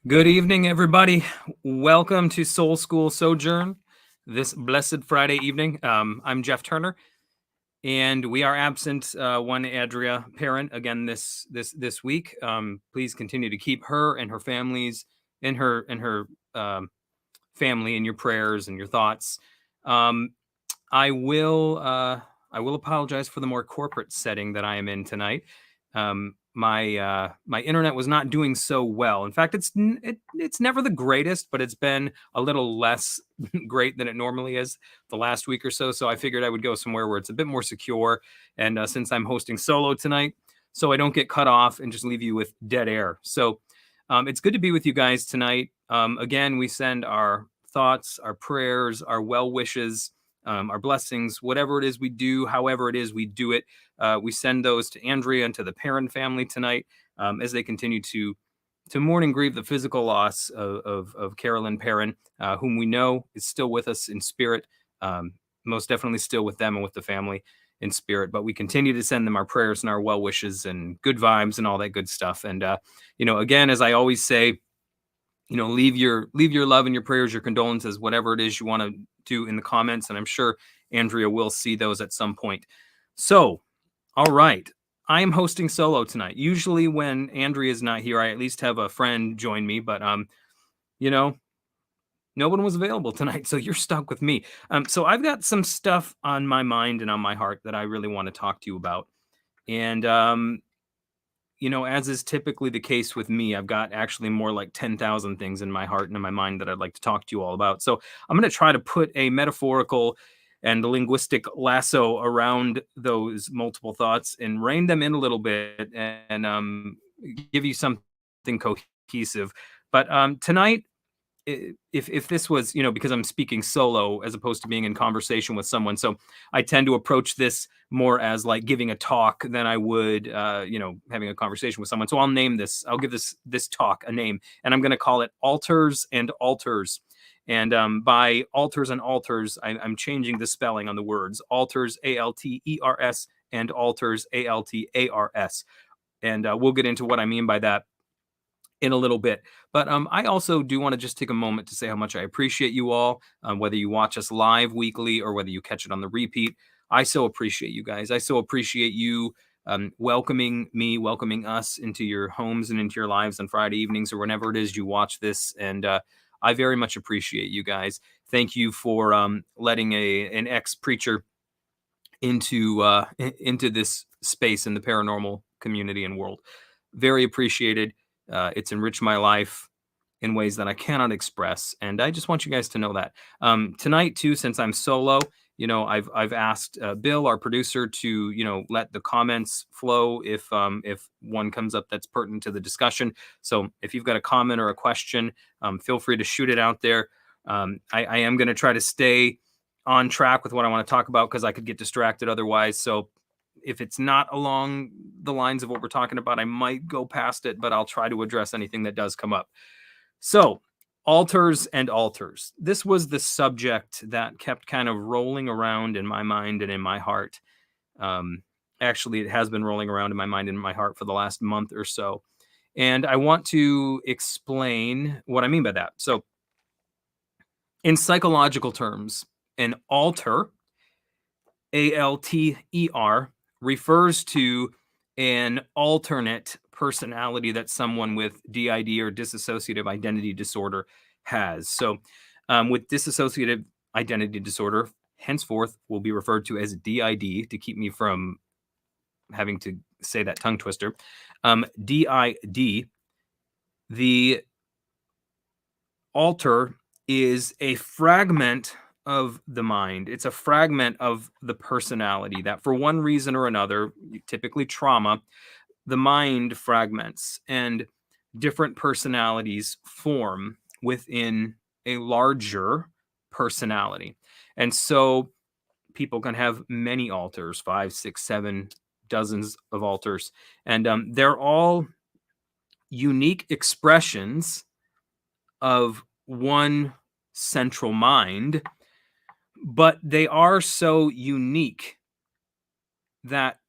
Good evening, everybody. Welcome to Soul School Sojourn this blessed Friday evening. I'm Jeff Turner, and we are absent one Adria parent again this week. Please continue to keep her and her families in her family in your prayers and your thoughts. Um, I will apologize for the more corporate setting that I am in tonight. My internet was not doing so well. In fact, it's never the greatest, but it's been a little less great than it normally is the last week or so. So I figured I would go somewhere where it's a bit more secure. And since I'm hosting solo tonight, so I don't get cut off and just leave you with dead air. So it's good to be with you guys tonight. Again, we send our thoughts, our prayers, our well wishes, our blessings, whatever it is we do, however it is we do it. We send those to Andrea and to the Perrin family tonight as they continue to mourn and grieve the physical loss of Carolyn Perrin, whom we know is still with us in spirit, most definitely still with them and with the family in spirit. But we continue to send them our prayers and our well wishes and good vibes and all that good stuff. And again, as I always say, leave your love and your prayers, your condolences, whatever it is you want to do in the comments, and I'm sure Andrea will see those at some point. So, all right, I am hosting solo tonight. Usually when Andrea is not here, I at least have a friend join me, but no one was available tonight, so you're stuck with me. So I've got some stuff on my mind and on my heart that I really want to talk to you about. And as is typically the case with me, I've got actually more like 10,000 things in my heart and in my mind that I'd like to talk to you all about. So I'm going to try to put a metaphorical and linguistic lasso around those multiple thoughts and rein them in a little bit and give you something cohesive. But tonight, if this was, because I'm speaking solo as opposed to being in conversation with someone, so I tend to approach this more as like giving a talk than I would, having a conversation with someone. So I'll give this talk a name, and I'm going to call it Alters and Alters. And by alters and alters, I'm changing the spelling on the words. Alters, Alters, and alters, Altars. And we'll get into what I mean by that in a little bit. But I also do want to just take a moment to say how much I appreciate you all, whether you watch us live weekly or whether you catch it on the repeat. I so appreciate you guys. I so appreciate you welcoming us into your homes and into your lives on Friday evenings or whenever it is you watch this. And I very much appreciate you guys. Thank you for letting an ex-preacher into this space in the paranormal community and world. Very appreciated. It's enriched my life in ways that I cannot express, and I just want you guys to know that. Tonight, too, since I'm solo, I've asked Bill, our producer, to let the comments flow if one comes up that's pertinent to the discussion. So if you've got a comment or a question, feel free to shoot it out there. I am going to try to stay on track with what I want to talk about because I could get distracted otherwise. So if it's not along the lines of what we're talking about, I might go past it, but I'll try to address anything that does come up. So, alters and alters. This was the subject that kept kind of rolling around in my mind and in my heart. Actually, it has been rolling around in my mind and in my heart for the last month or so. And I want to explain what I mean by that. So, in psychological terms, an alter, Alter, refers to an alternate personality that someone with DID or dissociative identity disorder has. So with dissociative identity disorder, henceforth will be referred to as DID to keep me from having to say that tongue twister. DID, the alter is a fragment of the mind. It's a fragment of the personality that for one reason or another, typically trauma, the mind fragments and different personalities form within a larger personality. And so people can have many alters, 5, 6, 7, dozens of alters. And they're all unique expressions of one central mind, but they are so unique that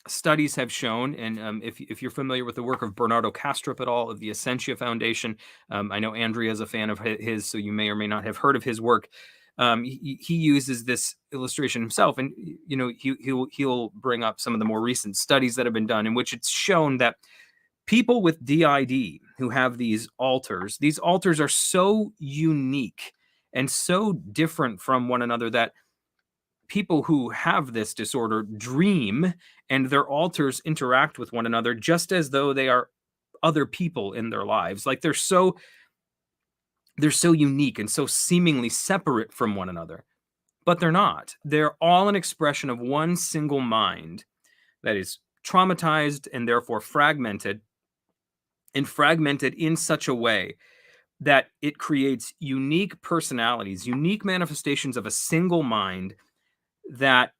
studies have shown, and if you're familiar with the work of Bernardo Kastrup at all, of the Essentia Foundation, I know Andrea is a fan of his, so you may or may not have heard of his work. He uses this illustration himself, and he'll bring up some of the more recent studies that have been done in which it's shown that people with DID who have these alters are so unique and so different from one another that people who have this disorder dream, and their alters interact with one another just as though they are other people in their lives. Like they're so unique and so seemingly separate from one another, but they're not. They're all an expression of one single mind that is traumatized and therefore fragmented in such a way that it creates unique personalities, unique manifestations of a single mind that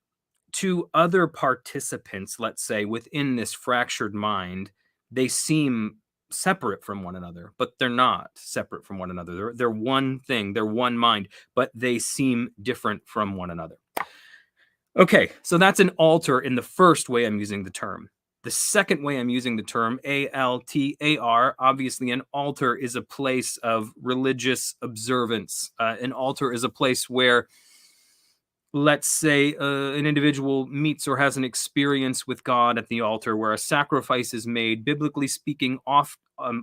to other participants, let's say, within this fractured mind, they seem separate from one another, but they're not separate from one another. They're one thing, they're one mind, but they seem different from one another. Okay, so that's an alter in the first way I'm using the term. The second way I'm using the term, altar, obviously an altar is a place of religious observance. An altar is a place where, let's say, an individual meets or has an experience with God at the altar where a sacrifice is made. Biblically speaking,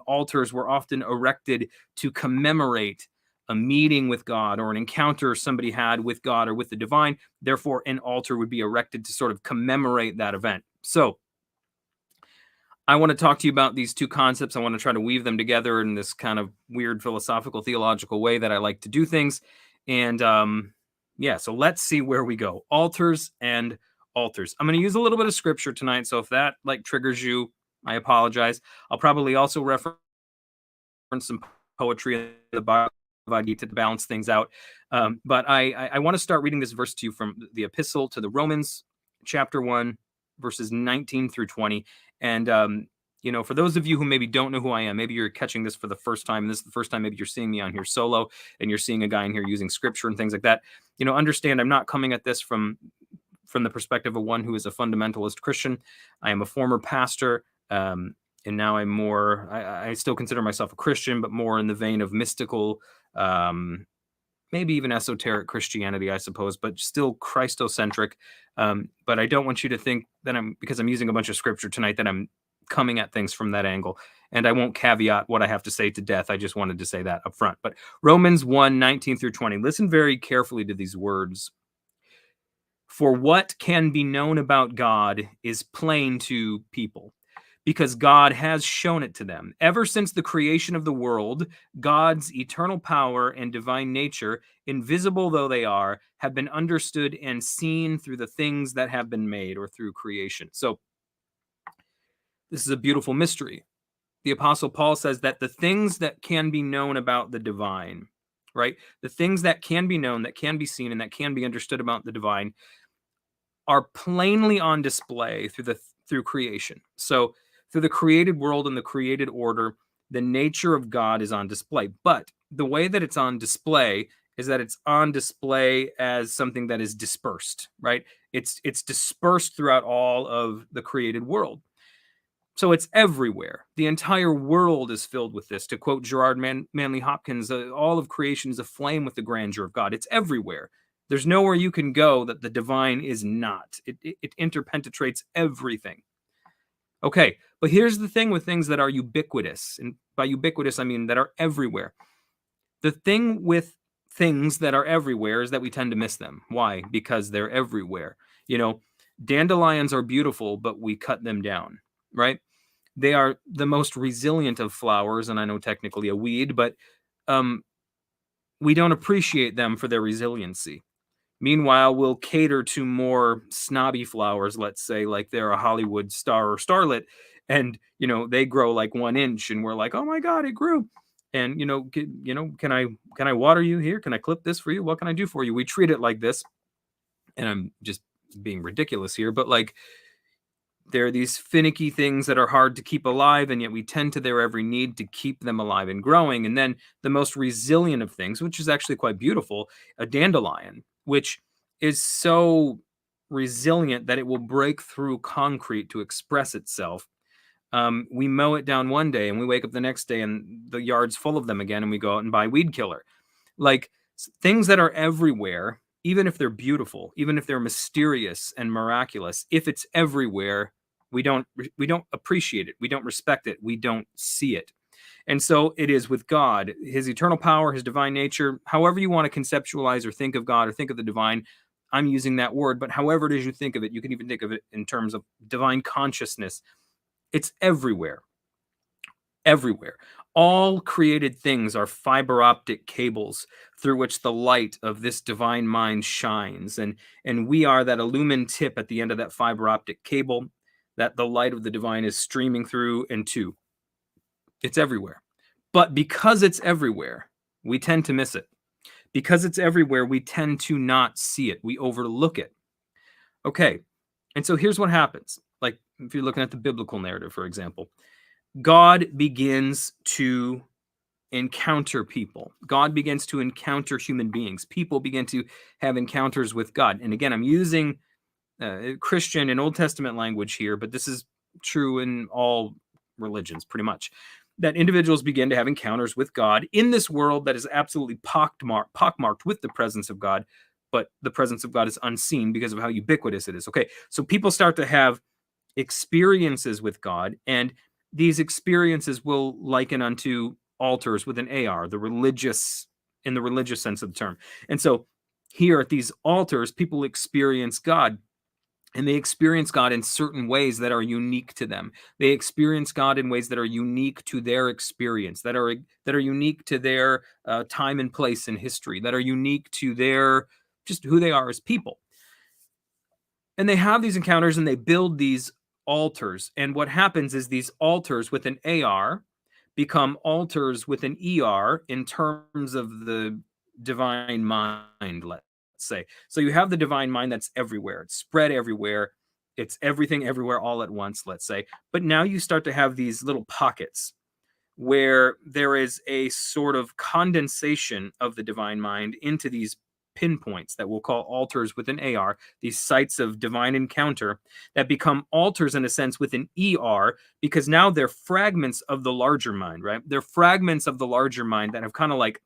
altars were often erected to commemorate a meeting with God or an encounter somebody had with God or with the divine. Therefore, an altar would be erected to sort of commemorate that event. So I want to talk to you about these two concepts. I want to try to weave them together in this kind of weird philosophical, theological way that I like to do things. And yeah, so let's see where we go. Altars and altars. I'm going to use a little bit of scripture tonight. So if that triggers you, I apologize. I'll probably also reference some poetry in the Bhagavad Gita to balance things out. But I want to start reading this verse to you from the epistle to the Romans, chapter 1, verses 19 through 20. And, for those of you who maybe don't know who I am, maybe you're catching this for the first time, and this is the first time maybe you're seeing me on here solo, and you're seeing a guy in here using scripture and things like that, understand I'm not coming at this from the perspective of one who is a fundamentalist Christian. I am a former pastor, and now I'm more, I still consider myself a Christian, but more in the vein of mystical, maybe even esoteric Christianity, I suppose, but still Christocentric. But I don't want you to think that because I'm using a bunch of scripture tonight, that I'm coming at things from that angle. And I won't caveat what I have to say to death. I just wanted to say that up front. But Romans 1, 19 through 20, listen very carefully to these words. For what can be known about God is plain to people, because God has shown it to them. Ever since the creation of the world, God's eternal power and divine nature, invisible though they are, have been understood and seen through the things that have been made, or through creation. So this is a beautiful mystery. The Apostle Paul says that the things that can be known about the divine, right? The things that can be known, that can be seen, and that can be understood about the divine are plainly on display through creation. So through the created world and the created order, the nature of God is on display. But the way that it's on display is that it's on display as something that is dispersed, right? It's dispersed throughout all of the created world. So it's everywhere. The entire world is filled with this. To quote Gerard Manley Hopkins, all of creation is aflame with the grandeur of God. It's everywhere. There's nowhere you can go that the divine is not. It interpenetrates everything. Okay, but here's the thing with things that are ubiquitous. And by ubiquitous, I mean that are everywhere. The thing with things that are everywhere is that we tend to miss them. Why? Because they're everywhere. Dandelions are beautiful, but we cut them down, right? They are the most resilient of flowers, and I know technically a weed, but we don't appreciate them for their resiliency. Meanwhile, we'll cater to more snobby flowers, let's say, like they're a Hollywood star or starlet, and they grow like 1 inch, and we're like, oh my God, it grew. And can I water you here? Can I clip this for you? What can I do for you? We treat it like this, and I'm just being ridiculous here, but like, there are these finicky things that are hard to keep alive, and yet we tend to their every need to keep them alive and growing. And then the most resilient of things, which is actually quite beautiful, a dandelion, which is so resilient that it will break through concrete to express itself. We mow it down one day and we wake up the next day and the yard's full of them again, and we go out and buy weed killer. Like things that are everywhere, even if they're beautiful, even if they're mysterious and miraculous, if it's everywhere, we don't appreciate it, we don't respect it, we don't see it. And so it is with God, his eternal power, his divine nature, however you want to conceptualize or think of God or think of the divine. I'm using that word, but however it is you think of it, you can even think of it in terms of divine consciousness. It's everywhere. Everywhere. All created things are fiber optic cables through which the light of this divine mind shines. And we are that illumined tip at the end of that fiber optic cable that the light of the divine is streaming through and to. It's everywhere. But because it's everywhere, we tend to miss it. Because it's everywhere, we tend to not see it. We overlook it. Okay. And so here's what happens. Like if you're looking at the biblical narrative, for example, God begins to encounter people. God begins to encounter human beings. People begin to have encounters with God. And again, I'm using Christian and Old Testament language here, but this is true in all religions, pretty much. That individuals begin to have encounters with God in this world that is absolutely pockmarked with the presence of God, but the presence of God is unseen because of how ubiquitous it is. Okay, so people start to have experiences with God, and these experiences will liken unto altars with an AR, the religious, in the religious sense of the term. And so here at these altars, people experience God, and they experience God in certain ways that are unique to them. They experience God in ways that are unique to their experience, that are unique to their time and place in history, that are unique to their just who they are as people. And they have these encounters and they build these altars. And what happens is these altars with an AR become altars with an ER in terms of the divine mind, let's say. So you have the divine mind that's everywhere. It's spread everywhere. It's everything everywhere all at once, let's say. But now you start to have these little pockets where there is a sort of condensation of the divine mind into these pinpoints that we'll call altars with an AR, these sites of divine encounter that become altars in a sense with an ER, because now they're fragments of the larger mind, right? They're fragments of the larger mind that have kind of like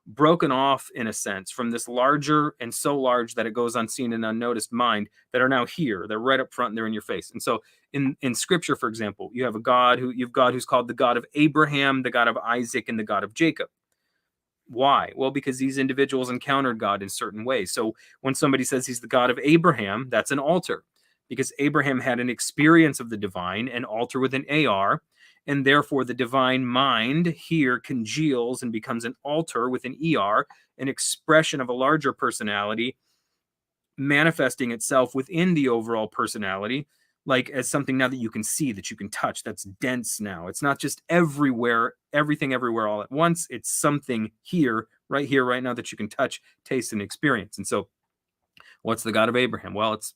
broken off in a sense from this larger and so large that it goes unseen and unnoticed mind that are now here. They're right up front and they're in your face. And so in scripture, for example, you have God who's called the God of Abraham, the God of Isaac, and the God of Jacob. Why? Well, because these individuals encountered God in certain ways. So when somebody says he's the God of Abraham, that's an altar, because Abraham had an experience of the divine, an altar with an AR, and therefore the divine mind here congeals and becomes an altar with an ER, an expression of a larger personality manifesting itself within the overall personality, like as something now that you can see, that you can touch, that's dense now. It's not just everywhere, everything everywhere all at once. It's something here, right now that you can touch, taste, and experience. And so what's the God of Abraham? Well, it's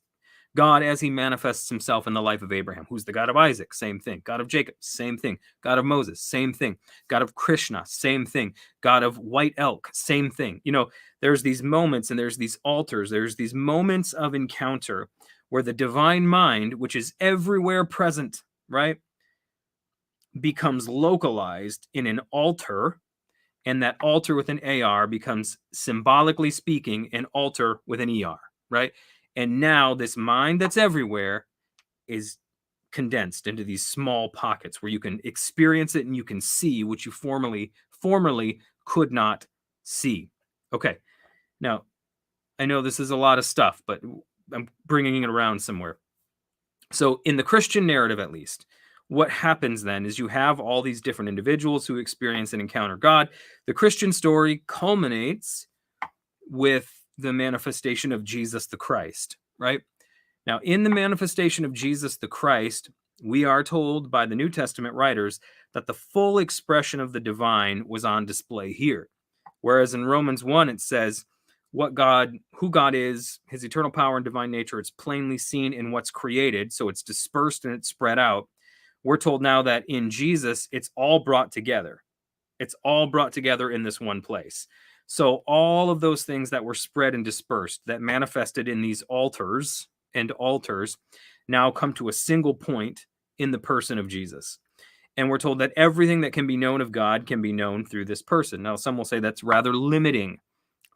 God as he manifests himself in the life of Abraham. Who's the God of Isaac? Same thing. God of Jacob? Same thing. God of Moses? Same thing. God of Krishna? Same thing. God of white elk? Same thing. You know, there's these moments and there's these altars. There's these moments of encounter where the divine mind, which is everywhere present, right, becomes localized in an altar, and that altar with an AR becomes, symbolically speaking, an altar with an ER, right? And now this mind that's everywhere is condensed into these small pockets where you can experience it and you can see what you formerly could not see. Okay. Now, I know this is a lot of stuff, but I'm bringing it around somewhere. So in the Christian narrative, at least, what happens then is you have all these different individuals who experience and encounter God. The Christian story culminates with the manifestation of Jesus the Christ, right? Now, in the manifestation of Jesus the Christ, we are told by the New Testament writers that the full expression of the divine was on display here. Whereas in Romans 1, it says, who God is, his eternal power and divine nature, it's plainly seen in what's created, so it's dispersed and it's spread out. We're told now that in Jesus, it's all brought together. It's all brought together in this one place. So all of those things that were spread and dispersed, that manifested in these altars, and altars now come to a single point in the person of Jesus. And we're told that everything that can be known of God can be known through this person. Now, some will say that's rather limiting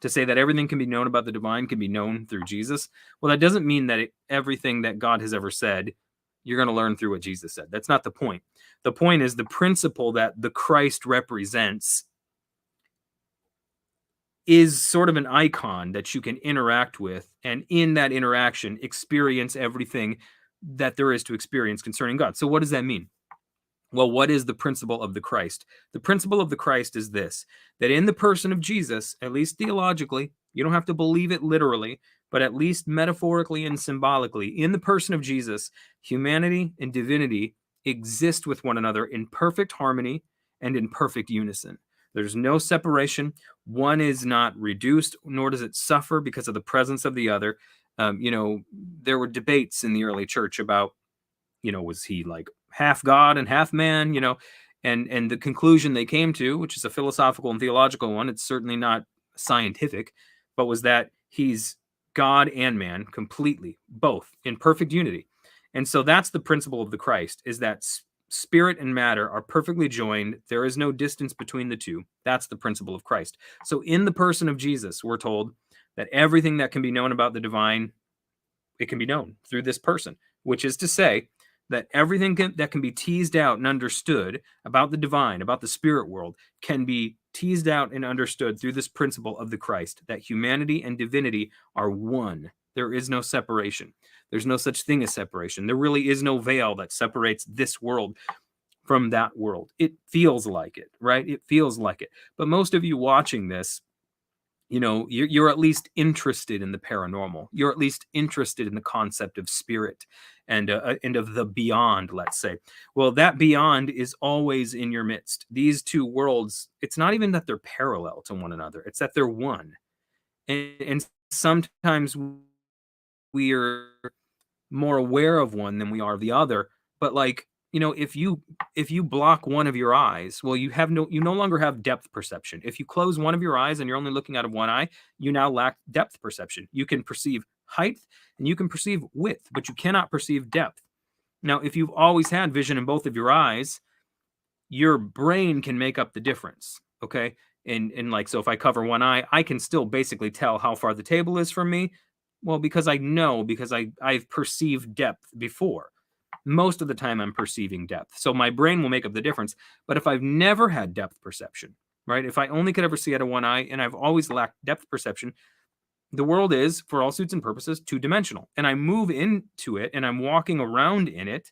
to say that everything can be known about the divine can be known through Jesus. Well, that doesn't mean that everything that God has ever said, you're going to learn through what Jesus said. That's not the point. The point is the principle that the Christ represents is sort of an icon that you can interact with, and in that interaction, experience everything that there is to experience concerning God. So what does that mean? Well, what is the principle of the Christ? The principle of the Christ is this, that in the person of Jesus, at least theologically, you don't have to believe it literally, but at least metaphorically and symbolically, in the person of Jesus, humanity and divinity exist with one another in perfect harmony and in perfect unison. There's no separation. One is not reduced, nor does it suffer because of the presence of the other. There were debates in the early church about, was he like half God and half man, and the conclusion they came to, which is a philosophical and theological one, it's certainly not scientific, but was that he's God and man completely, both in perfect unity. And so that's the principle of the Christ, is that spirit and matter are perfectly joined. There is no distance between the two. That's the principle of Christ. So in the person of Jesus, we're told that everything that can be known about the divine, it can be known through this person, which is to say that everything that can be teased out and understood about the divine, about the spirit world, can be teased out and understood through this principle of the Christ, that humanity and divinity are one. There is no separation. There's no such thing as separation. There really is no veil that separates this world from that world. It feels like it, right? It feels like it. But most of you watching this, you're at least interested in the paranormal. You're at least interested in the concept of spirit and of the beyond, let's say. Well, that beyond is always in your midst. These two worlds, it's not even that they're parallel to one another. It's that they're one. And sometimes we are more aware of one than we are of the other. But if you block one of your eyes, well, you no longer have depth perception. If you close one of your eyes and you're only looking out of one eye, you now lack depth perception. You can perceive height and you can perceive width, but you cannot perceive depth. Now, if you've always had vision in both of your eyes, your brain can make up the difference. Okay. And so if I cover one eye, I can still basically tell how far the table is from me. Well, because I've perceived depth before. Most of the time I'm perceiving depth. So my brain will make up the difference. But if I've never had depth perception, right? If I only could ever see out of one eye and I've always lacked depth perception, the world is, for all suits and purposes, two-dimensional. And I move into it and I'm walking around in it.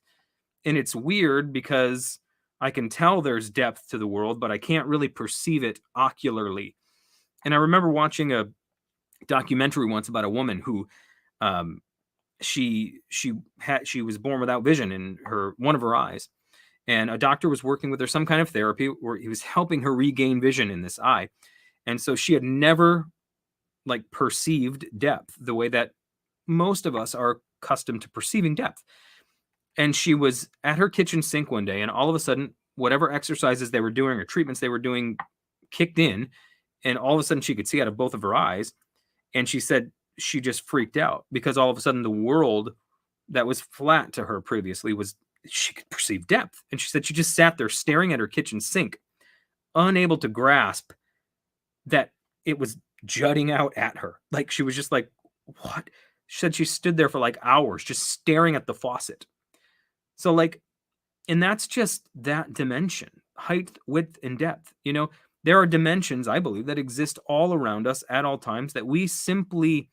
And it's weird because I can tell there's depth to the world, but I can't really perceive it ocularly. And I remember watching a documentary once about a woman who she was born without vision in one of her eyes, and a doctor was working with her, some kind of therapy where he was helping her regain vision in this eye. And so she had never perceived depth the way that most of us are accustomed to perceiving depth. And she was at her kitchen sink one day, and all of a sudden, whatever exercises they were doing or treatments they were doing kicked in, and all of a sudden she could see out of both of her eyes. And she said she just freaked out because all of a sudden the world that was flat to her previously she could perceive depth. And she said she just sat there staring at her kitchen sink, unable to grasp that it was jutting out at her. She was just like, what? She said she stood there for hours just staring at the faucet. So and that's just that dimension, height, width, and depth. There are dimensions, I believe, that exist all around us at all times that we simply,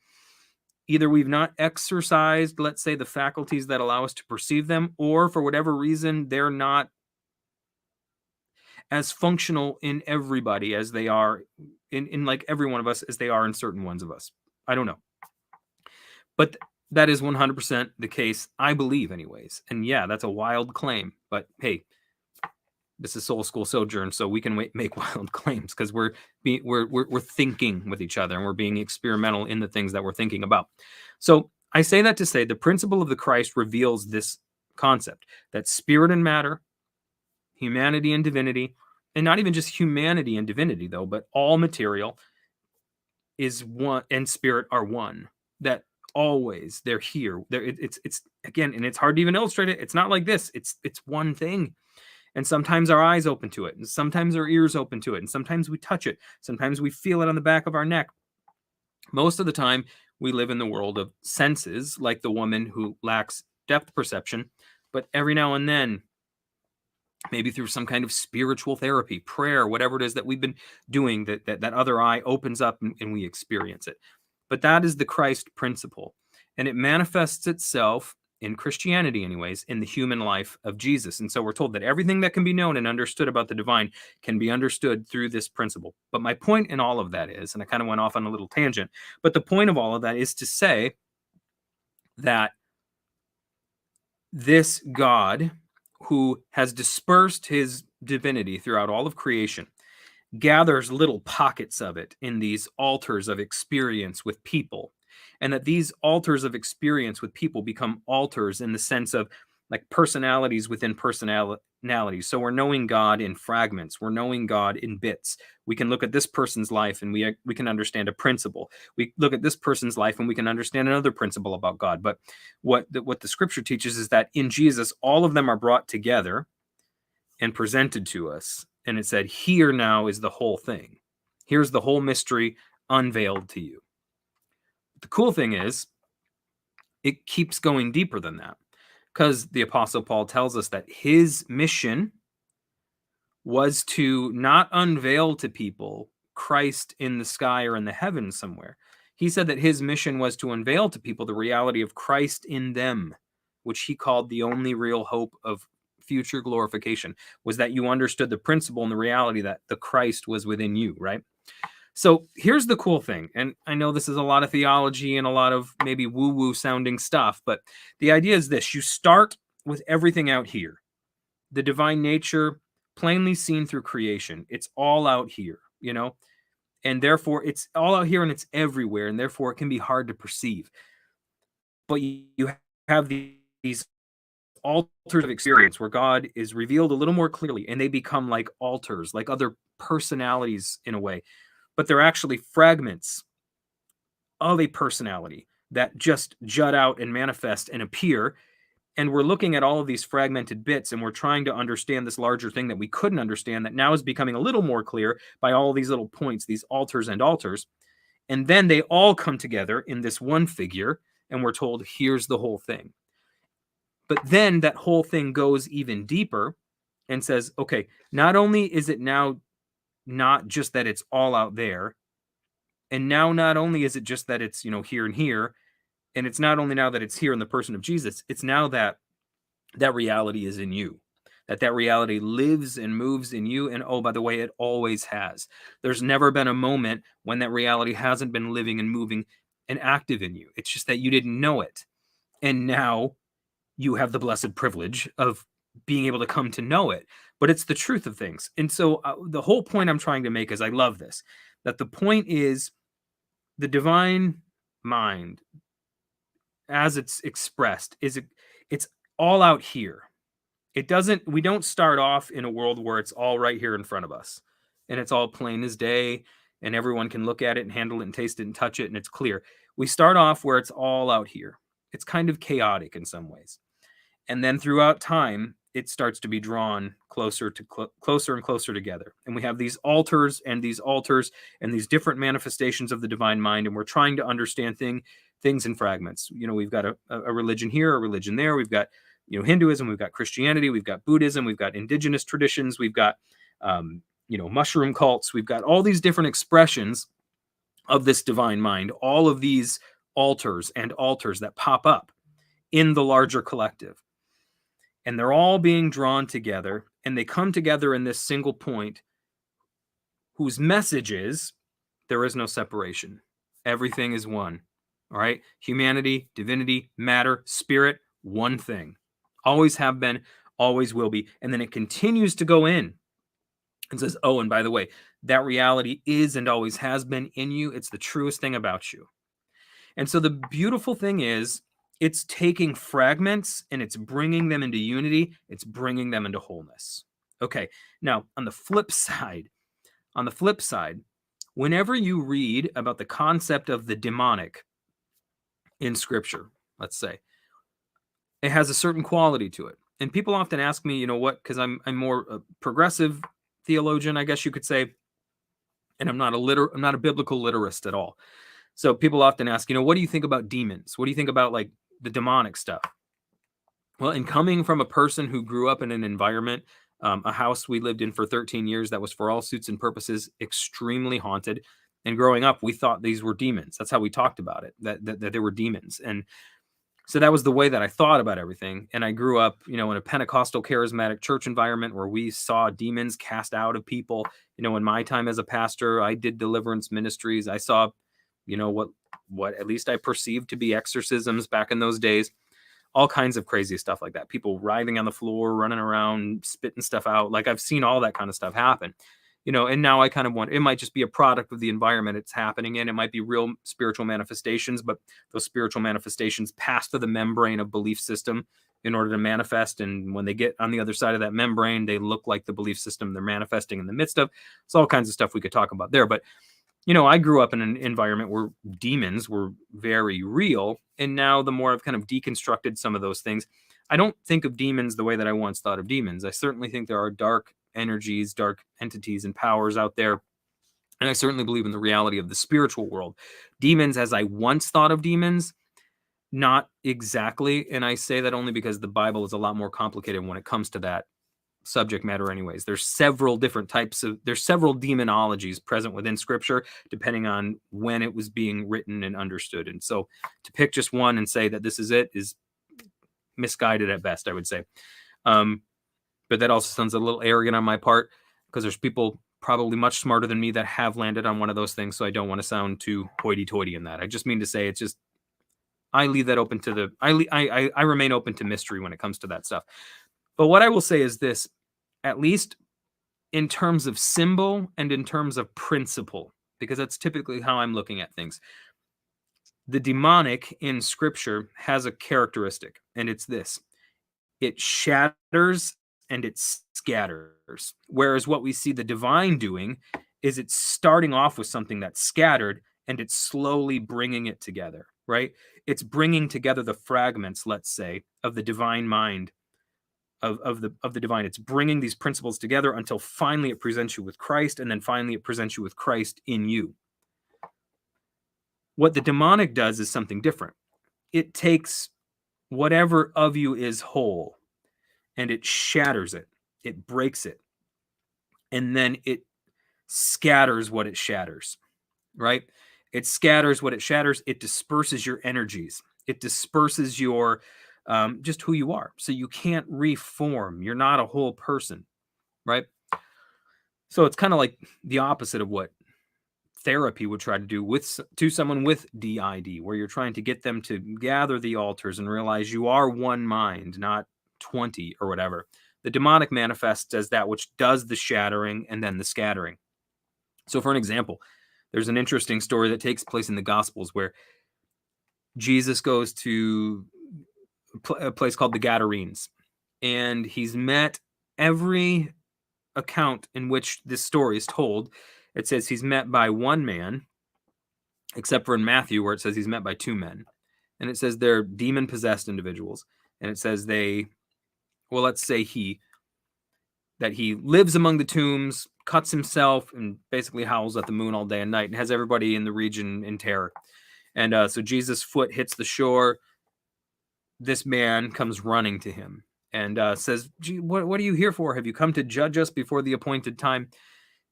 either we've not exercised, let's say, the faculties that allow us to perceive them, or for whatever reason, they're not as functional in everybody as they are in every one of us as they are in certain ones of us. I don't know. But that is 100% the case, I believe, anyways. And yeah, that's a wild claim. But hey, this is Soul School Sojourn, so we can make wild claims because we're thinking with each other and we're being experimental in the things that we're thinking about. So I say that to say the principle of the Christ reveals this concept that spirit and matter, humanity and divinity, and not even just humanity and divinity though, but all material is one and spirit are one. That always. They're here. It's again, and it's hard to even illustrate it. It's not like this. It's one thing. And sometimes our eyes open to it, and sometimes our ears open to it, and sometimes we touch it. Sometimes we feel it on the back of our neck. Most of the time, we live in the world of senses, like the woman who lacks depth perception. But every now and then, maybe through some kind of spiritual therapy, prayer, whatever it is that we've been doing, that other eye opens up and we experience it. But that is the Christ principle. And it manifests itself in Christianity, anyways, in the human life of Jesus. And so we're told that everything that can be known and understood about the divine can be understood through this principle. But my point in all of that is, and I kind of went off on a little tangent, but the point of all of that is to say that this God who has dispersed his divinity throughout all of creation gathers little pockets of it in these altars of experience with people, and that these altars of experience with people become altars in the sense of like personalities within personalities. So we're knowing God in fragments, we're knowing God in bits. We can look at this person's life and we can understand a principle. We look at this person's life and we can understand another principle about God. But what the scripture teaches is that in Jesus all of them are brought together and presented to us. And it said, here now is the whole thing. Here's the whole mystery unveiled to you. The cool thing is, it keeps going deeper than that, because the Apostle Paul tells us that his mission was to not unveil to people Christ in the sky or in the heavens somewhere. He said that his mission was to unveil to people the reality of Christ in them, which he called the only real hope of future glorification, was that you understood the principle and the reality that the Christ was within you, right? So here's the cool thing, and I know this is a lot of theology and a lot of maybe woo-woo sounding stuff, but the idea is this: you start with everything out here. The divine nature, plainly seen through creation. It's all out here, and therefore it's all out here and it's everywhere, and therefore it can be hard to perceive. But you have these altars of experience where God is revealed a little more clearly, and they become like altars, like other personalities in a way, but they're actually fragments of a personality that just jut out and manifest and appear. And we're looking at all of these fragmented bits, and we're trying to understand this larger thing that we couldn't understand, that now is becoming a little more clear by all these little points, these altars and altars. And then they all come together in this one figure, and we're told, here's the whole thing. But then that whole thing goes even deeper and says, okay, not only is it now not just that it's all out there, and now not only is it just that it's, here and here, and it's not only now that it's here in the person of Jesus, it's now that that reality is in you, that reality lives and moves in you. And oh, by the way, it always has. There's never been a moment when that reality hasn't been living and moving and active in you. It's just that you didn't know it. And now you have the blessed privilege of being able to come to know it. But it's the truth of things. And so the whole point I'm trying to make is, I love this, that the point is the divine mind, as it's expressed, it's all out here. We don't start off in a world where it's all right here in front of us and it's all plain as day and everyone can look at it and handle it and taste it and touch it and it's clear. We start off where it's all out here. It's kind of chaotic in some ways. And then throughout time, it starts to be drawn closer and closer together. And we have these altars and these different manifestations of the divine mind. And we're trying to understand things in fragments. We've got a religion here, a religion there. We've got, Hinduism, we've got Christianity, we've got Buddhism, we've got indigenous traditions, we've got, mushroom cults. We've got all these different expressions of this divine mind, all of these altars that pop up in the larger collective. And they're all being drawn together, and they come together in this single point whose message is there is no separation. Everything is one. All right? Humanity, divinity, matter, spirit, one thing. Always have been, always will be. And then it continues to go in and says, oh, and by the way, that reality is and always has been in you. It's the truest thing about you. And so the beautiful thing is, it's taking fragments and it's bringing them into unity. It's bringing them into wholeness. Okay. Now, on the flip side, whenever you read about the concept of the demonic, in Scripture, let's say, it has a certain quality to it. And people often ask me, what, because I'm more a progressive theologian, I guess you could say, and I'm not a biblical literist at all. So people often ask, what do you think about demons? What do you think about like the demonic stuff? Well, in coming from a person who grew up in an environment, a house we lived in for 13 years that was, for all suits and purposes, extremely haunted. And growing up, we thought these were demons. That's how we talked about it, that there were demons. And so that was the way that I thought about everything. And I grew up, in a Pentecostal charismatic church environment where we saw demons cast out of people. In my time as a pastor, I did deliverance ministries. I saw, what at least I perceived to be exorcisms back in those days. All kinds of crazy stuff like that. People writhing on the floor, running around, spitting stuff out. Like, I've seen all that kind of stuff happen. And now I kind of want, it might just be a product of the environment it's happening in. It might be real spiritual manifestations, but those spiritual manifestations pass through the membrane of belief system in order to manifest. And when they get on the other side of that membrane, they look like the belief system they're manifesting in the midst of. It's all kinds of stuff we could talk about there. But, I grew up in an environment where demons were very real. And now the more I've kind of deconstructed some of those things, I don't think of demons the way that I once thought of demons. I certainly think there are dark energies, dark entities and powers out there. And I certainly believe in the reality of the spiritual world. Demons, as I once thought of demons, not exactly. And I say that only because the Bible is a lot more complicated when it comes to that subject matter anyways. There's several demonologies present within Scripture, depending on when it was being written and understood. And so to pick just one and say that this is it is misguided at best, I would say. But that also sounds a little arrogant on my part, because there's people probably much smarter than me that have landed on one of those things. So I don't want to sound too hoity-toity in that. I just mean to say, it's just, I leave that open to I remain open to mystery when it comes to that stuff. But what I will say is this, at least in terms of symbol and in terms of principle, because that's typically how I'm looking at things. The demonic in Scripture has a characteristic, and it's this: it shatters and it scatters. Whereas what we see the divine doing is it's starting off with something that's scattered and it's slowly bringing it together, right? It's bringing together the fragments, let's say, of the divine mind, of the divine. It's bringing these principles together until finally it presents you with Christ, and then finally it presents you with Christ in you. What the demonic does is something different. It takes whatever of you is whole and it shatters it, it breaks it, and then it scatters what it shatters, right? It scatters what it shatters. It disperses your energies. It disperses your just who you are. So you can't reform. You're not a whole person, right? So it's kind of like the opposite of what therapy would try to do to someone with DID, where you're trying to get them to gather the altars and realize you are one mind, not 20 or whatever. The demonic manifests as that which does the shattering and then the scattering. So for an example, there's an interesting story that takes place in the Gospels where Jesus goes to a place called the Gadarenes, and he's met, every account in which this story is told, it says he's met by one man, except for in Matthew where it says he's met by two men. And it says they're demon-possessed individuals. And it says let's say he lives among the tombs, cuts himself, and basically howls at the moon all day and night, and has everybody in the region in terror. And so Jesus' foot hits the shore. This man comes running to him and says, what are you here for? Have you come to judge us before the appointed time?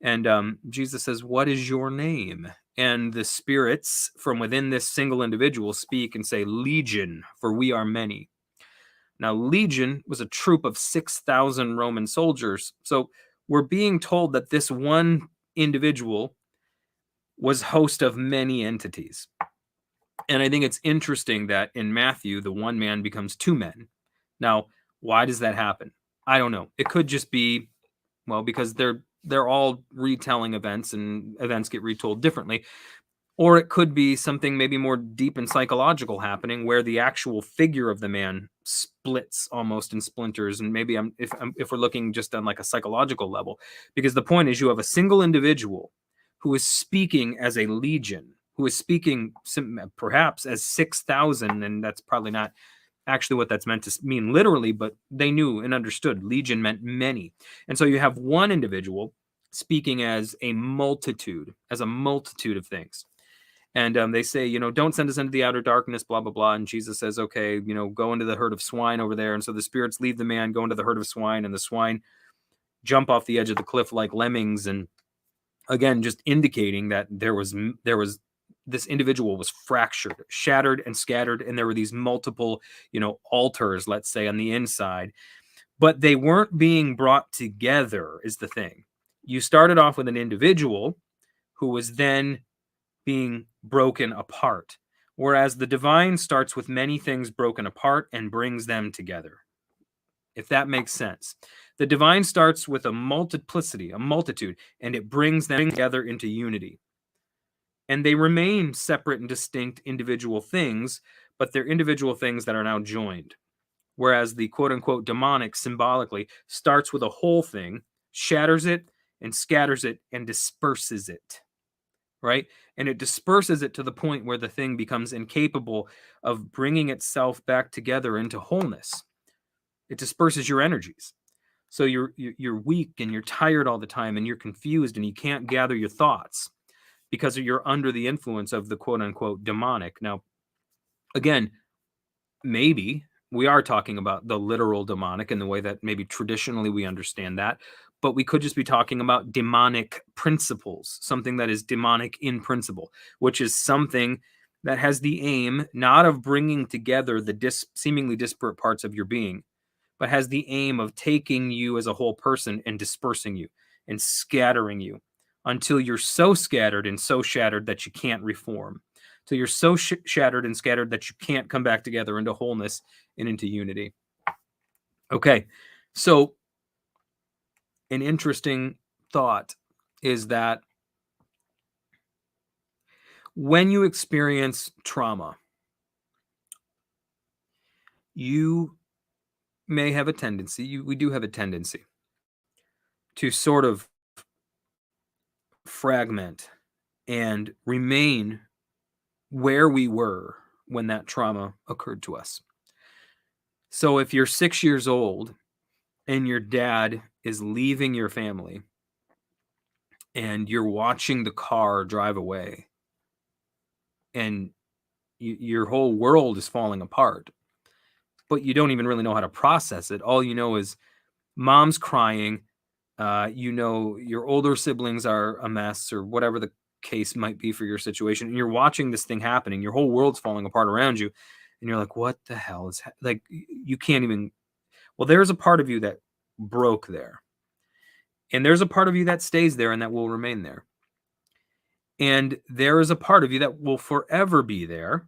And Jesus says, what is your name? And the spirits from within this single individual speak and say, Legion, for we are many. Now, Legion was a troop of 6,000 Roman soldiers. So we're being told that this one individual was host of many entities. And I think it's interesting that in Matthew, the one man becomes two men. Now, why does that happen? I don't know. It could just be, because they're all retelling events, and events get retold differently. Or it could be something maybe more deep and psychological happening, where the actual figure of the man splits almost in splinters. And maybe if we're looking just on like a psychological level, because the point is you have a single individual who is speaking as a legion. who is speaking perhaps as 6,000, and that's probably not actually what that's meant to mean literally, but they knew and understood. Legion meant many. And so you have one individual speaking as a multitude of things. And they say, don't send us into the outer darkness, blah, blah, blah. And Jesus says, okay, go into the herd of swine over there. And so the spirits leave the man, go into the herd of swine, and the swine jump off the edge of the cliff like lemmings. And again, just indicating that there was this individual was fractured, shattered, and scattered. And there were these multiple, altars, let's say, on the inside. But they weren't being brought together, is the thing. You started off with an individual who was then being broken apart, whereas the divine starts with many things broken apart and brings them together, if that makes sense. The divine starts with a multiplicity, a multitude, and it brings them together into unity. And they remain separate and distinct individual things, but they're individual things that are now joined. Whereas the quote-unquote demonic symbolically starts with a whole thing, shatters it, and scatters it, and disperses it. Right? And it disperses it to the point where the thing becomes incapable of bringing itself back together into wholeness. It disperses your energies. So you're weak and you're tired all the time and you're confused and you can't gather your thoughts because you're under the influence of the quote unquote demonic. Now, again, maybe we are talking about the literal demonic in the way that maybe traditionally we understand that, but we could just be talking about demonic principles, something that is demonic in principle, which is something that has the aim not of bringing together the seemingly disparate parts of your being, but has the aim of taking you as a whole person and dispersing you and scattering you until you're so scattered and so shattered that you can't reform. Till you're so shattered and scattered that you can't come back together into wholeness and into unity. Okay, so an interesting thought is that when you experience trauma, you may have a tendency, we do have a tendency to sort of fragment and remain where we were when that trauma occurred to us. So if you're 6 years old and your dad is leaving your family and you're watching the car drive away and your whole world is falling apart, but you don't even really know how to process it. All you know is mom's crying. Your older siblings are a mess or whatever the case might be for your situation. And you're watching this thing happening. Your whole world's falling apart around you. And you're like, what the hell is like, you can't even, well, there's a part of you that broke there. And there's a part of you that stays there and that will remain there. And there is a part of you that will forever be there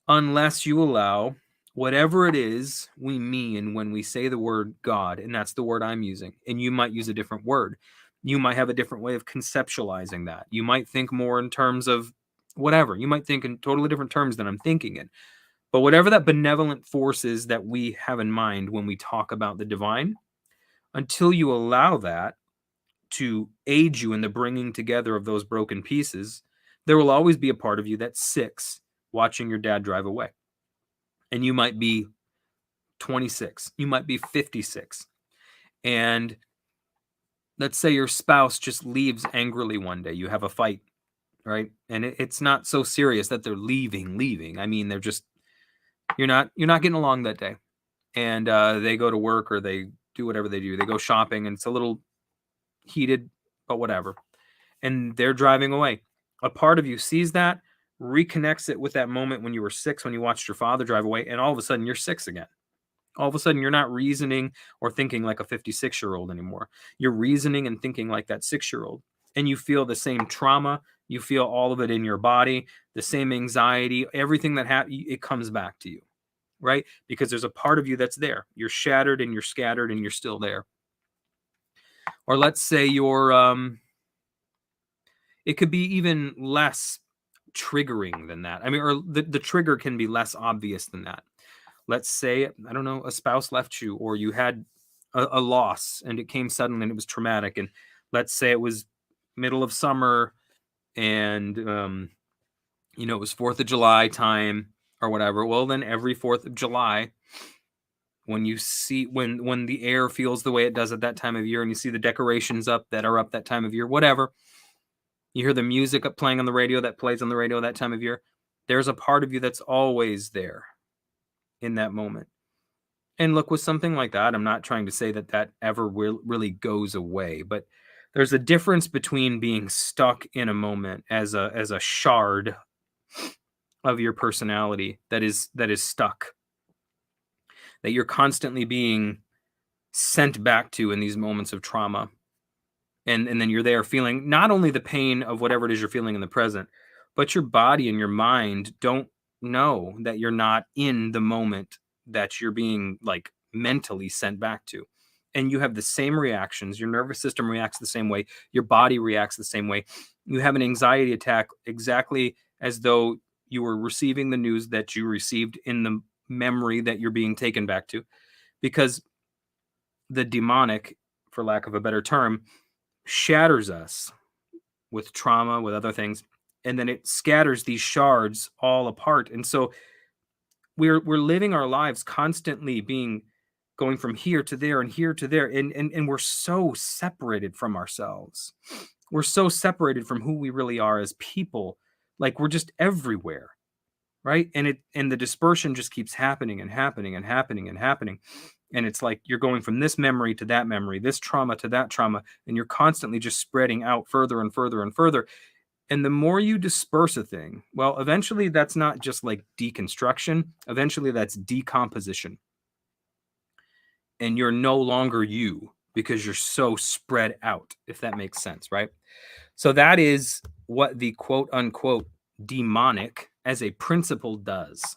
unless you allow whatever it is we mean when we say the word God, and that's the word I'm using, and you might use a different word. You might have a different way of conceptualizing that. You might think more in terms of whatever. You might think in totally different terms than I'm thinking in. But whatever that benevolent force is that we have in mind when we talk about the divine, until you allow that to aid you in the bringing together of those broken pieces, there will always be a part of you that's 6 watching your dad drive away. And you might be 26, you might be 56. And let's say your spouse just leaves angrily one day. You have a fight, right? And it's not so serious that they're leaving. I mean, they're just, you're not getting along that day. And they go to work or they do whatever they do. They go shopping and it's a little heated, but whatever. And they're driving away. A part of you sees that, reconnects it with that moment when you were 6, when you watched your father drive away, and all of a sudden you're 6 again. All of a sudden you're not reasoning or thinking like a 56-year-old anymore. You're reasoning and thinking like that 6-year-old. And you feel the same trauma. You feel all of it in your body, the same anxiety, everything that it comes back to you, right? Because there's a part of you that's there. You're shattered and you're scattered and you're still there. Or let's say it could be even less triggering than that. I mean, or the trigger can be less obvious than that. Let's say, I don't know, a spouse left you, or you had a loss and it came suddenly and it was traumatic. And let's say it was middle of summer and it was 4th of July time or whatever. Well, then every 4th of July, when you see when the air feels the way it does at that time of year, and you see the decorations up that are up that time of year, whatever, you hear the music playing on the radio that plays on the radio that time of year, there's a part of you that's always there in that moment. And look, with something like that, I'm not trying to say that that ever really goes away, but there's a difference between being stuck in a moment as a shard of your personality that is stuck, that you're constantly being sent back to in these moments of trauma. And then you're there feeling not only the pain of whatever it is you're feeling in the present, but your body and your mind don't know that you're not in the moment that you're being like mentally sent back to. And you have the same reactions. Your nervous system reacts the same way. Your body reacts the same way. You have an anxiety attack exactly as though you were receiving the news that you received in the memory that you're being taken back to, because the demonic, for lack of a better term, shatters us with trauma, with other things, and then it scatters these shards all apart. And so we're living our lives constantly going from here to there and here to there, and we're so separated from ourselves. We're so separated from who we really are as people. Like, we're just everywhere, right? And the dispersion just keeps happening and happening and happening and happening. And it's like you're going from this memory to that memory, this trauma to that trauma, and you're constantly just spreading out further and further and further. And the more you disperse a thing, well, eventually that's not just like deconstruction, eventually that's decomposition. And you're no longer you because you're so spread out, if that makes sense, right? So that is what the quote unquote demonic as a principle does.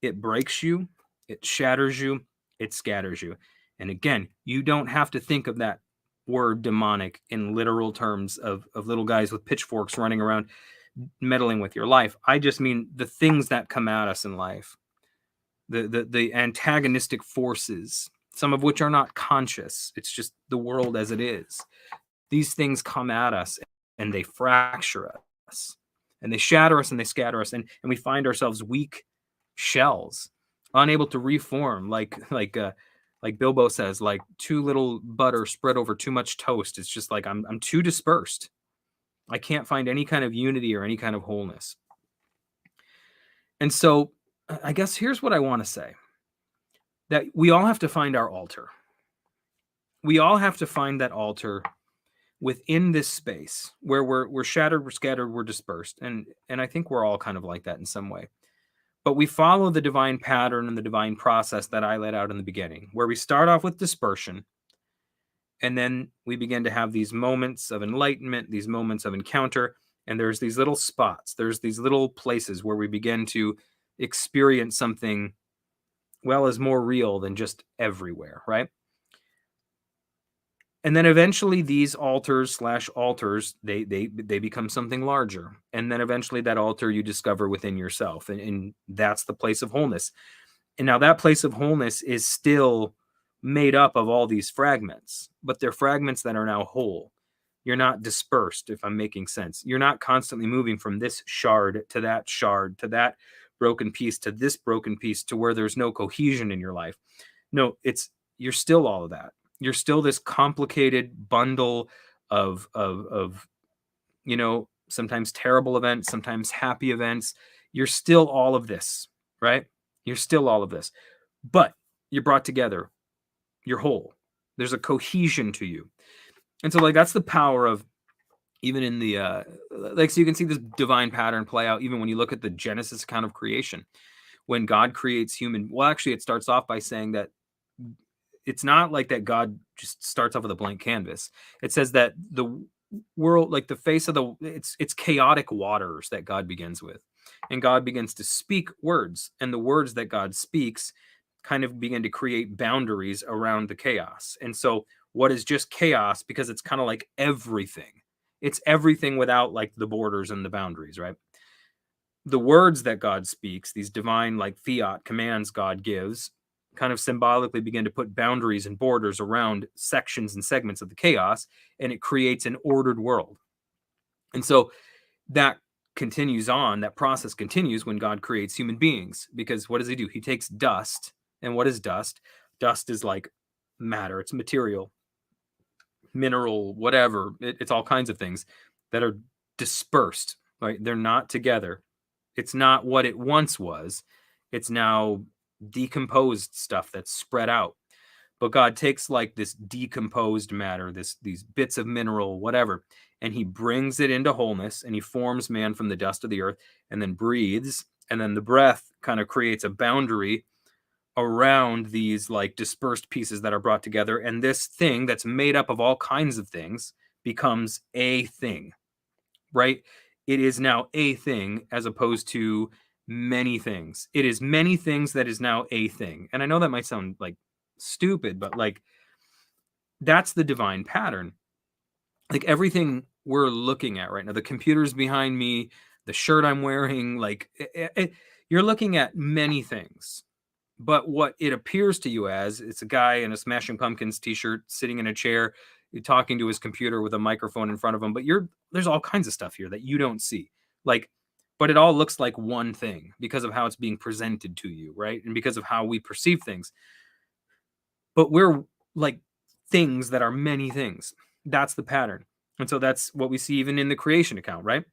It breaks you, it shatters you, it scatters you. And again, you don't have to think of that word demonic in literal terms of little guys with pitchforks running around meddling with your life. I just mean the things that come at us in life, the antagonistic forces, some of which are not conscious. It's just the world as it is. These things come at us and they fracture us and they shatter us and they scatter us, and we find ourselves weak shells, unable to reform, like Bilbo says, like too little butter spread over too much toast. It's just like I'm too dispersed. I can't find any kind of unity or any kind of wholeness. And so I guess here's what I want to say, that we all have to find our altar. We all have to find that altar within this space where we're shattered, we're scattered, we're dispersed. And I think we're all kind of like that in some way. But we follow the divine pattern and the divine process that I laid out in the beginning, where we start off with dispersion, and then we begin to have these moments of enlightenment, these moments of encounter, and there's these little spots, there's these little places where we begin to experience something, well, as more real than just everywhere, right? And then eventually these altars, they become something larger. And then eventually that altar you discover within yourself. And that's the place of wholeness. And now that place of wholeness is still made up of all these fragments, but they're fragments that are now whole. You're not dispersed, if I'm making sense. You're not constantly moving from this shard to that broken piece to this broken piece to where there's no cohesion in your life. No, you're still all of that. You're still this complicated bundle of sometimes terrible events, sometimes happy events. You're still all of this, right? You're still all of this, but you're brought together. You're whole. There's a cohesion to you. And so, like, that's the power of, even in the so you can see this divine pattern play out even when you look at the Genesis account of creation. When God creates human, well, actually it starts off by saying that it's not like that God just starts off with a blank canvas. It says that the world, like the face of it's chaotic waters that God begins with. And God begins to speak words, and the words that God speaks kind of begin to create boundaries around the chaos. And so what is just chaos, because it's kind of like everything. It's everything without like the borders and the boundaries, right? The words that God speaks, these divine like fiat commands God gives, kind of symbolically begin to put boundaries and borders around sections and segments of the chaos, and it creates an ordered world. And so that continues on, that process continues when God creates human beings. Because what does he do? He takes dust. And what is dust? Dust is like matter, it's material, mineral, whatever. It's all kinds of things that are dispersed, right? They're not together. It's not what it once was. It's now decomposed stuff that's spread out. But God takes like this decomposed matter, these bits of mineral, whatever, and he brings it into wholeness, and he forms man from the dust of the earth, and then breathes, and then the breath kind of creates a boundary around these like dispersed pieces that are brought together, and this thing that's made up of all kinds of things becomes a thing, right? It is now a thing as opposed to many things. It is many things that is now a thing. And I know that might sound like stupid, but like that's the divine pattern. Like everything we're looking at right now, the computer's behind me, the shirt I'm wearing, like you're looking at many things. But what it appears to you as, it's a guy in a Smashing Pumpkins t-shirt sitting in a chair, talking to his computer with a microphone in front of him. But there's all kinds of stuff here that you don't see. Like, but it all looks like one thing because of how it's being presented to you, right? And because of how we perceive things. But we're like things that are many things. That's the pattern. And so that's what we see even in the creation account, right?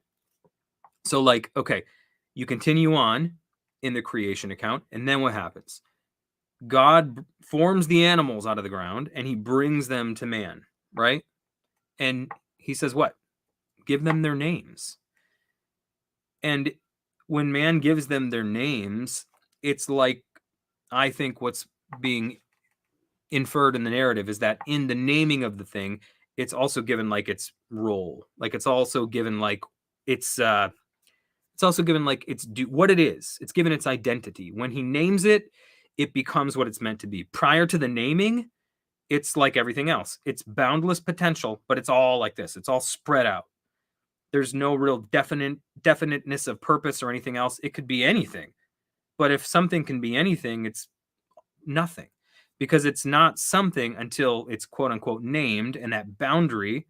So like, okay, you continue on in the creation account, and then what happens? God forms the animals out of the ground and he brings them to man, right? And he says, what? Give them their names. And when man gives them their names, it's like, I think what's being inferred in the narrative is that in the naming of the thing, it's also given like its role. Like it's also given like it's also given like it's what it is. It's given its identity. When he names it, it becomes what it's meant to be. Prior to the naming, it's like everything else. It's boundless potential, but it's all like this. It's all spread out. There's no real definiteness of purpose or anything else. It could be anything. But if something can be anything, it's nothing. Because it's not something until it's quote unquote named, and that boundary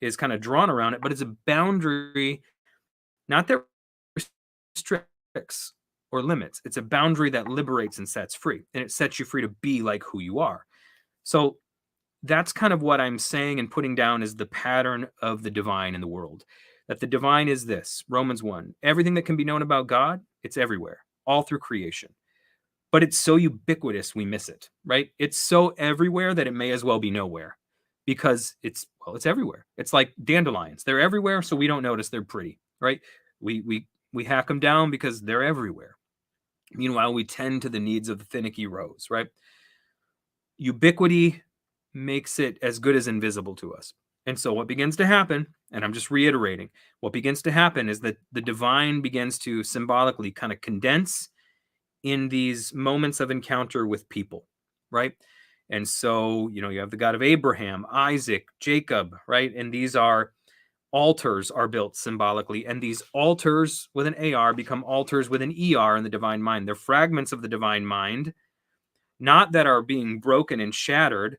is kind of drawn around it, but it's a boundary not that restricts or limits. It's a boundary that liberates and sets free, and it sets you free to be like who you are. So that's kind of what I'm saying and putting down as the pattern of the divine in the world. That the divine is this, Romans 1. Everything that can be known about God, it's everywhere, all through creation. But it's so ubiquitous, we miss it, right? It's so everywhere that it may as well be nowhere because it's everywhere. It's like dandelions. They're everywhere, so we don't notice they're pretty, right? We hack them down because they're everywhere. Meanwhile, we tend to the needs of the finicky rose, right? Ubiquity makes it as good as invisible to us. And so what begins to happen, and I'm just reiterating, what begins to happen is that the divine begins to symbolically kind of condense in these moments of encounter with people, right? And so, you have the God of Abraham, Isaac, Jacob, right? And these are altars are built symbolically. And these altars with an AR become altars with an ER in the divine mind. They're fragments of the divine mind, not that are being broken and shattered,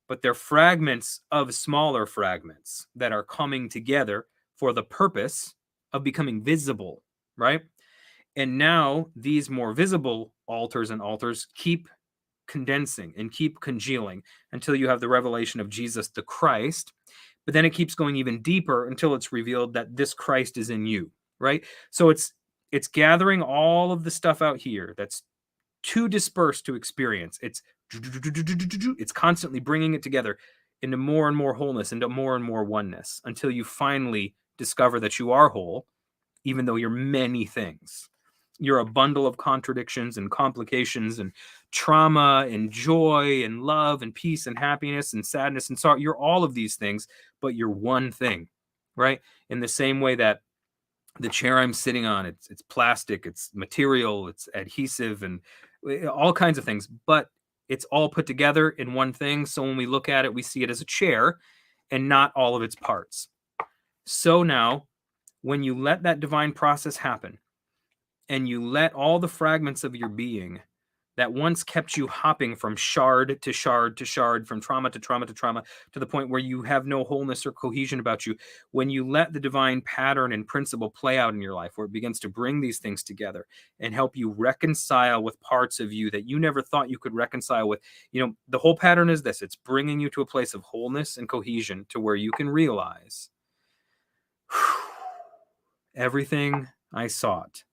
but they're fragments of smaller fragments that are coming together for the purpose of becoming visible, right? And now these more visible altars and altars keep condensing and keep congealing until you have the revelation of Jesus the Christ. But then it keeps going even deeper until it's revealed that this Christ is in you, right? So it's gathering all of the stuff out here that's too dispersed to experience. It's constantly bringing it together into more and more wholeness, into more and more oneness, until you finally discover that you are whole, even though you're many things. You're a bundle of contradictions and complications and trauma and joy and love and peace and happiness and sadness and sorrow. You're all of these things, but you're one thing, right? In the same way that the chair I'm sitting on, it's plastic, it's material, it's adhesive, and all kinds of things, but it's all put together in one thing. So when we look at it, we see it as a chair and not all of its parts. So now, when you let that divine process happen, and you let all the fragments of your being that once kept you hopping from shard to shard to shard, from trauma to trauma to trauma, to the point where you have no wholeness or cohesion about you, when you let the divine pattern and principle play out in your life, where it begins to bring these things together and help you reconcile with parts of you that you never thought you could reconcile with. The whole pattern is this: it's bringing you to a place of wholeness and cohesion to where you can realize everything I sought,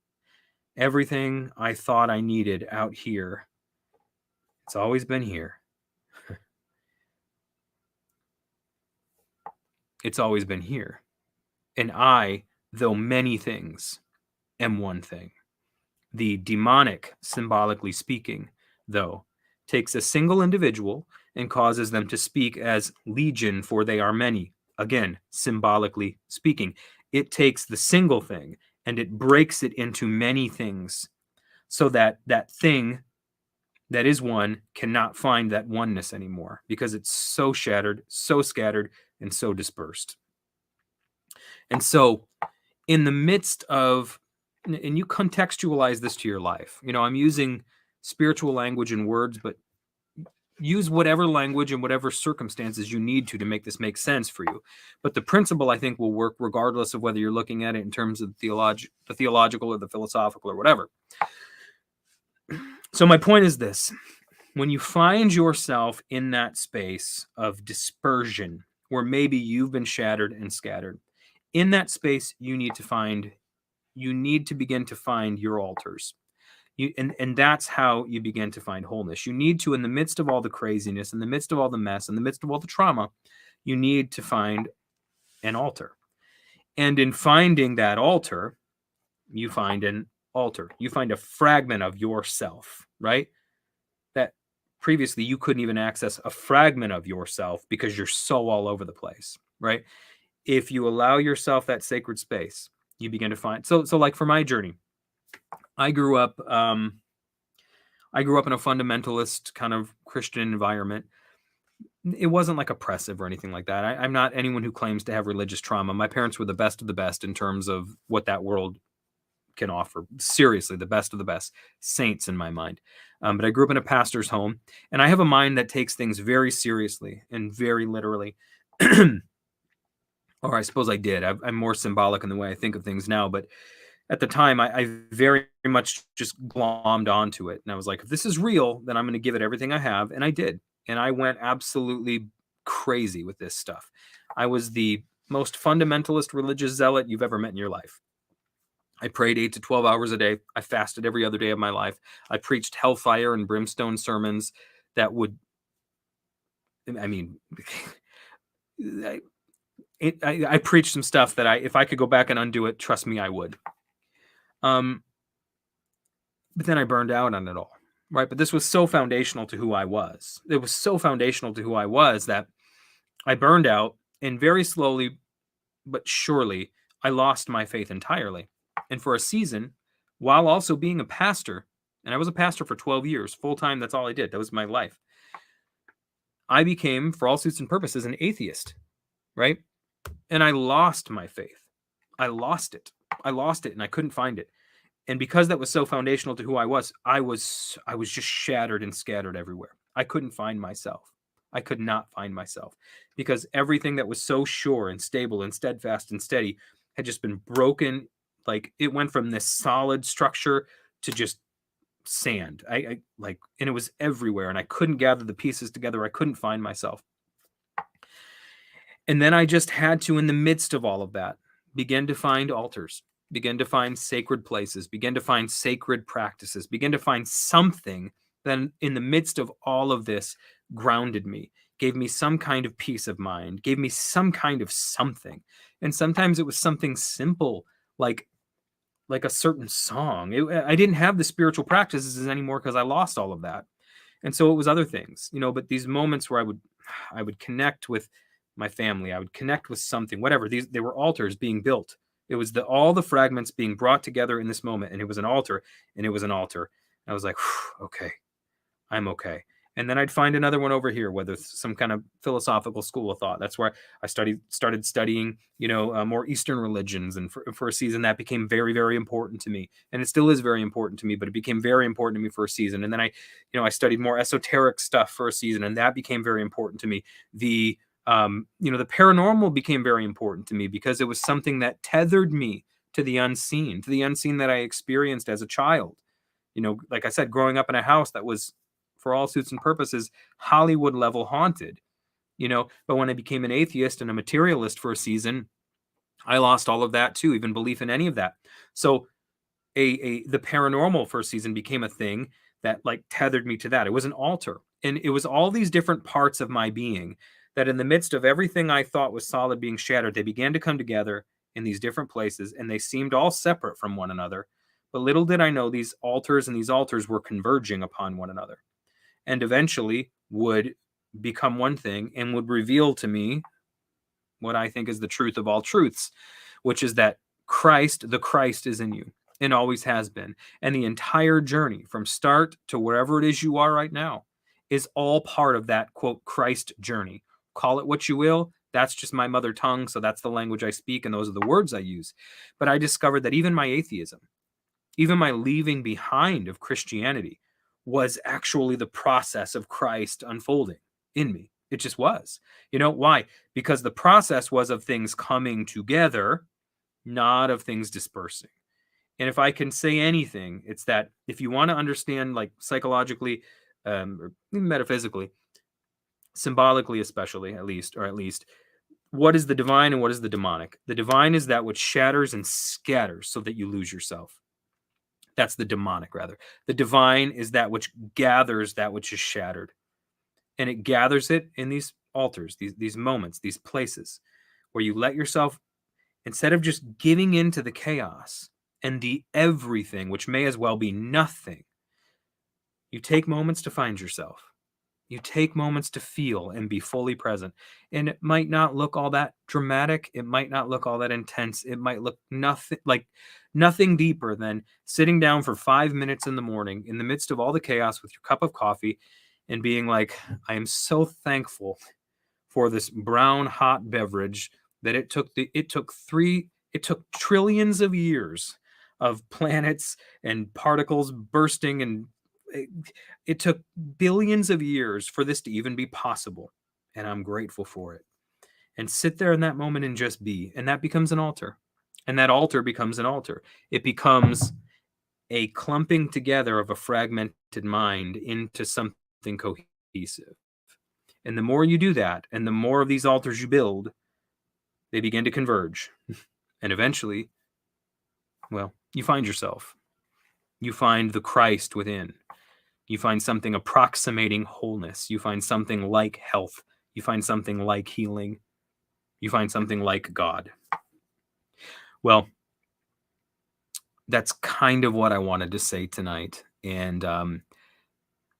everything I thought I needed out here, it's always been here. It's always been here. And I, though many things, am one thing. The demonic, symbolically speaking, though, takes a single individual and causes them to speak as legion, for they are many. Again, symbolically speaking, it takes the single thing and it breaks it into many things, so that that thing that is one cannot find that oneness anymore, because it's so shattered, so scattered, and so dispersed. And so in the midst of, and you contextualize this to your life, I'm using spiritual language and words, but use whatever language and whatever circumstances you need to make this make sense for you. But the principle, I think, will work regardless of whether you're looking at it in terms of the theological or the philosophical or whatever. So my point is this: when you find yourself in that space of dispersion, where maybe you've been shattered and scattered, in that space, you need to begin to find your altars. And that's how you begin to find wholeness. You need to, in the midst of all the craziness, in the midst of all the mess, in the midst of all the trauma, you need to find an altar. And in finding that altar, you find an altar. You find a fragment of yourself, right? That previously you couldn't even access a fragment of yourself because you're so all over the place, right? If you allow yourself that sacred space, you begin to find. So like for my journey, I grew up in a fundamentalist kind of Christian environment. It wasn't like oppressive or anything like that. I'm not anyone who claims to have religious trauma. My parents were the best of the best in terms of what that world can offer. Seriously, the best of the best saints in my mind. But I grew up in a pastor's home, and I have a mind that takes things very seriously and very literally. Or I suppose I did. I'm more symbolic in the way I think of things now, but at the time, I very much just glommed onto it. And I was like, if this is real, then I'm going to give it everything I have. And I did. And I went absolutely crazy with this stuff. I was the most fundamentalist religious zealot you've ever met in your life. I prayed 8 to 12 hours a day. I fasted every other day of my life. I preached hellfire and brimstone sermons that would, I preached some stuff that if I could go back and undo it, trust me, I would. But then I burned out on it all, right? But this was so foundational to who I was. It was so foundational to who I was that I burned out, and very slowly but surely, I lost my faith entirely. And for a season, while also being a pastor, and I was a pastor for 12 years, full-time, that's all I did. That was my life. I became, for all suits and purposes, an atheist, right? And I lost my faith. I lost it, and I couldn't find it. And because that was so foundational to who I was just shattered and scattered everywhere. I couldn't find myself. I could not find myself, because everything that was so sure and stable and steadfast and steady had just been broken. Like, it went from this solid structure to just sand. And it was everywhere, and I couldn't gather the pieces together. I couldn't find myself. And then I just had to, in the midst of all of that, begin to find altars, begin to find sacred places, begin to find sacred practices, begin to find something that in the midst of all of this grounded me, gave me some kind of peace of mind, gave me some kind of something. And sometimes it was something simple, like a certain song. I didn't have the spiritual practices anymore because I lost all of that. And so it was other things, but these moments where I would connect with my family, I would connect with something, whatever. They were altars being built. It was all the fragments being brought together in this moment, and it was an altar, and it was an altar. I was like, okay, I'm okay. And then I'd find another one over here, whether it's some kind of philosophical school of thought. That's where I started studying, more Eastern religions. And for a season, that became very, very important to me. And it still is very important to me, but it became very important to me for a season. And then I studied more esoteric stuff for a season, and that became very important to me. The the paranormal became very important to me because it was something that tethered me to the unseen that I experienced as a child. Like I said, growing up in a house that was, for all suits and purposes, Hollywood level haunted. But when I became an atheist and a materialist for a season, I lost all of that too, even belief in any of that. So the paranormal for a season became a thing that like tethered me to that. It was an altar, and it was all these different parts of my being that, in the midst of everything I thought was solid being shattered, they began to come together in these different places, and they seemed all separate from one another. But little did I know these altars were converging upon one another, and eventually would become one thing and would reveal to me what I think is the truth of all truths, which is that the Christ is in you and always has been. And the entire journey from start to wherever it is you are right now is all part of that, quote, Christ journey. Call it what you will. That's just my mother tongue. So that's the language I speak, and those are the words I use. But I discovered that even my atheism, even my leaving behind of Christianity, was actually the process of Christ unfolding in me. It just was. Why? Because the process was of things coming together, not of things dispersing. And if I can say anything, it's that if you want to understand, like psychologically, or metaphysically, symbolically especially, at least, what is the divine and what is the demonic? The divine is that which shatters and scatters so that you lose yourself. That's the demonic, rather. The divine is that which gathers that which is shattered. And it gathers it in these altars, these moments, these places where you let yourself, instead of just giving into the chaos and the everything, which may as well be nothing, you take moments to find yourself. You take moments to feel and be fully present. And it might not look all that dramatic. It might not look all that intense. It might look nothing deeper than sitting down for 5 minutes in the morning in the midst of all the chaos with your cup of coffee and being like, I am so thankful for this brown hot beverage that it took trillions of years of planets and particles bursting, and it took billions of years for this to even be possible, and I'm grateful for it. And sit there in that moment and just be, and that becomes an altar, and that altar becomes an altar. It becomes a clumping together of a fragmented mind into something cohesive. And the more you do that, and the more of these altars you build, they begin to converge. And eventually, well, you find yourself. You find the Christ within. You find something approximating wholeness. You find something like health. You find something like healing. You find something like God. Well, that's kind of what I wanted to say tonight. And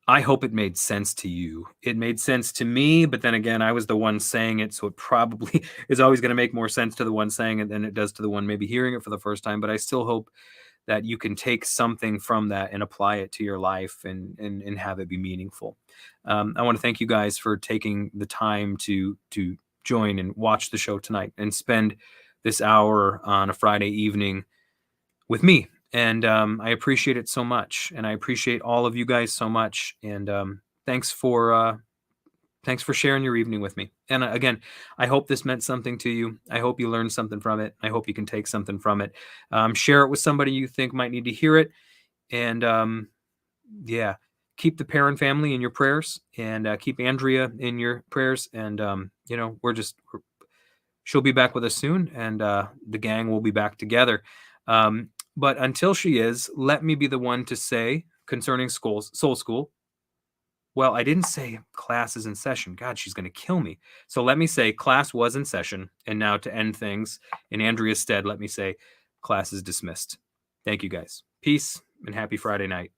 I hope it made sense to you. It made sense to me, but then again, I was the one saying it, so it probably is always going to make more sense to the one saying it than it does to the one maybe hearing it for the first time. But I still hope that you can take something from that and apply it to your life and have it be meaningful. I want to thank you guys for taking the time to join and watch the show tonight and spend this hour on a Friday evening with me. And I appreciate it so much. And I appreciate all of you guys so much. And thanks for sharing your evening with me. And again, I hope this meant something to you. I hope you learned something from it. I hope you can take something from it. Share it with somebody you think might need to hear it. And yeah, keep the parent family in your prayers, and keep Andrea in your prayers. And she'll be back with us soon, and the gang will be back together. But until she is, let me be the one to say concerning Soul School. Well, I didn't say class is in session. God, she's going to kill me. So let me say class was in session. And now to end things in Andrea's stead, let me say class is dismissed. Thank you guys. Peace and happy Friday night.